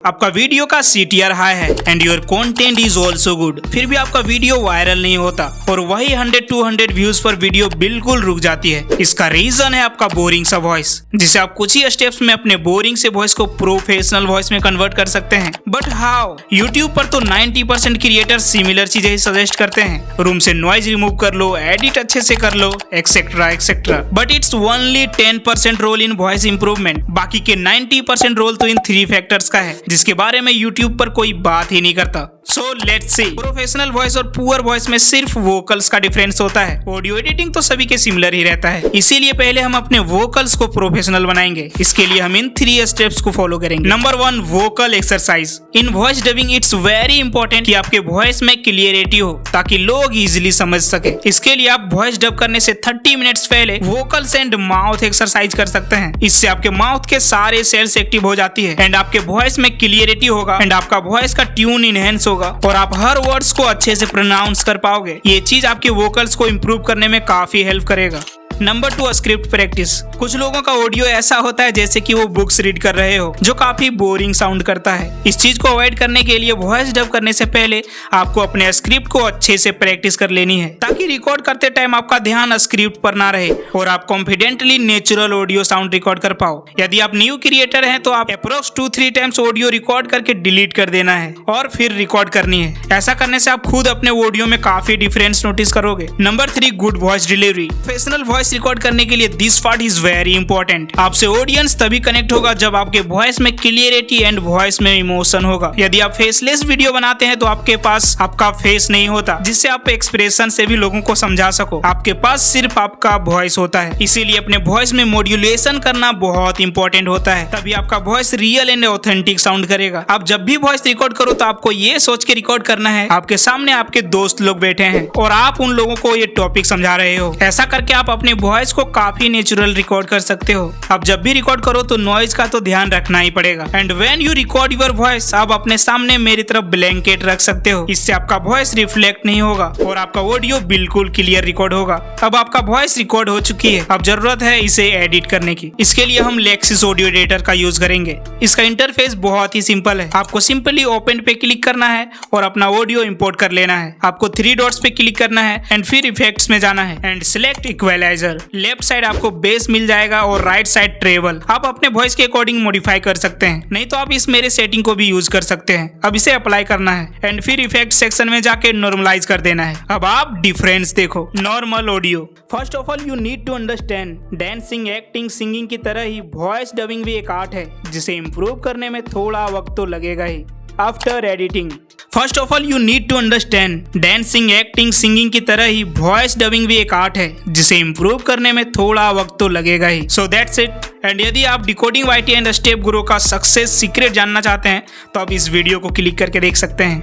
आपका वीडियो का CTR high है and your content is also good, फिर भी आपका वीडियो वायरल नहीं होता और वही 100-200 व्यूज पर वीडियो बिल्कुल रुक जाती है। इसका रीजन है आपका बोरिंग सा वॉइस, जिसे आप कुछ ही स्टेप्स में अपने बोरिंग से वॉइस को प्रोफेशनल वॉइस में कन्वर्ट कर सकते हैं। But how? यूट्यूब पर तो 90% क्रिएटर सिमिलर चीजें ही सजेस्ट करते हैं। रूम से नॉइज रिमूव कर लो, एडिट अच्छे से कर लो, etcetera etcetera. But it's only 10% role in voice improvement. बाकी के 90% रोल तो इन 3 फैक्टर्स का है, जिसके बारे में YouTube पर कोई बात ही नहीं करता। So let's see, professional voice और पुअर वॉइस में सिर्फ वोकल्स का डिफरेंस होता है। ऑडियो एडिटिंग तो सभी के सिमिलर ही रहता है, इसीलिए पहले हम अपने वोकल्स को प्रोफेशनल बनाएंगे। इसके लिए हम इन 3 स्टेप्स को फॉलो करेंगे। Number 1, vocal exercise. In voice dubbing it's very important कि आपके वॉइस में क्लियरिटी हो ताकि लोग इजिली समझ सके। इसके लिए आप वॉइस डब करने से 30 मिनट्स पहले वोकल्स एंड माउथ एक्सरसाइज कर सकते हैं। इससे आपके माउथ के सारे सेल्स एक्टिव हो जाती है एंड आपके वॉइस में क्लियरिटी होगा एंड आपका वॉइस का ट्यून इनहेंस होगा और आप हर वर्ड्स को अच्छे से प्रोनाउंस कर पाओगे। ये चीज आपके वोकल्स को इम्प्रूव करने में काफी हेल्प करेगा। Number 2, script practice. कुछ लोगों का ऑडियो ऐसा होता है जैसे कि वो बुक्स रीड कर रहे हो, जो काफी बोरिंग साउंड करता है। इस चीज को अवॉइड करने के लिए वॉइस डब करने से पहले आपको अपने स्क्रिप्ट को अच्छे से प्रैक्टिस कर लेनी है, ताकि रिकॉर्ड करते टाइम आपका ध्यान स्क्रिप्ट पर ना रहे और आप confidently natural audio sound record कर पाओ। यदि आप न्यू क्रिएटर हैं तो आप अप्रोक्स 2-3 टाइम्स ऑडियो रिकॉर्ड करके डिलीट कर देना है और फिर रिकॉर्ड करनी है। ऐसा करने से आप खुद अपने ऑडियो में काफी डिफरेंस नोटिस करोगे। Number 3, good voice delivery. Professional voice record करने के लिए this part is very important. आपसे ऑडियंस तभी कनेक्ट होगा जब आपके वॉइस में क्लियरिटी एंड वॉइस में इमोशन होगा। यदि आप फेसलेस वीडियो बनाते हैं तो आपके पास आपका फेस नहीं होता, जिससे आप एक्सप्रेशन से भी लोगों को समझा सको। आपके पास सिर्फ आपका वॉइस होता है, इसीलिए अपने वॉइस में मॉड्यूलेशन करना बहुत इंपॉर्टेंट होता है। तभी आपका voice real and authentic sound करेगा। आप जब भी वॉइस रिकॉर्ड करो तो आपको ये सोच के रिकॉर्ड करना है आपके सामने आपके दोस्त लोग बैठे हैं और आप उन लोगों को ये टॉपिक समझा रहे हो। ऐसा करके आप अपने वॉइस को काफी नेचुरल रिकॉर्ड कर सकते हो। अब जब भी रिकॉर्ड करो तो नॉइज का तो ध्यान रखना ही पड़ेगा। And when you record your voice, आप अपने सामने मेरी तरफ ब्लैंकेट रख सकते हो। इससे आपका वॉइस रिफ्लेक्ट नहीं होगा और आपका ऑडियो बिल्कुल क्लियर रिकॉर्ड होगा। अब आपका वॉइस रिकॉर्ड हो चुकी है, अब जरूरत है इसे एडिट करने की। इसके लिए हम लेक्सिस ऑडियो एडिटर का यूज करेंगे। इसका इंटरफेस बहुत ही सिंपल है। आपको सिंपली ओपन पे क्लिक करना है और अपना ऑडियो इंपोर्ट कर लेना है। आपको 3 डॉट्स पे क्लिक करना है एंड फिर इफेक्ट्स में जाना है and select equaliser. Left side आपको बेस मिल जाएगा और राइट साइड ट्रेवल। आप अपने वॉइस के अकॉर्डिंग मॉडिफाई कर सकते हैं, नहीं तो आप इस मेरे सेटिंग को भी यूज कर सकते हैं। अब इसे अप्लाई करना है एंड फिर इफेक्ट सेक्शन में जाके नॉर्मलाइज कर देना है। अब आप डिफरेंस देखो। Normal audio. First of all you need to understand, dancing, acting, singing की तरह ही वॉइस डबिंग भी एक आर्ट है, जिसे इम्प्रूव करने में थोड़ा वक्त तो लगेगा ही। After editing, first of all you need to understand, dancing, acting, singing की तरह ही वॉइस डबिंग भी एक आर्ट है, जिसे इम्प्रूव करने में थोड़ा वक्त तो लगेगा ही। So that's it. एंड यदि आप डिकोडिंग YT एंड स्टेप गुरु का सक्सेस सीक्रेट जानना चाहते हैं तो आप इस वीडियो को क्लिक करके देख सकते हैं।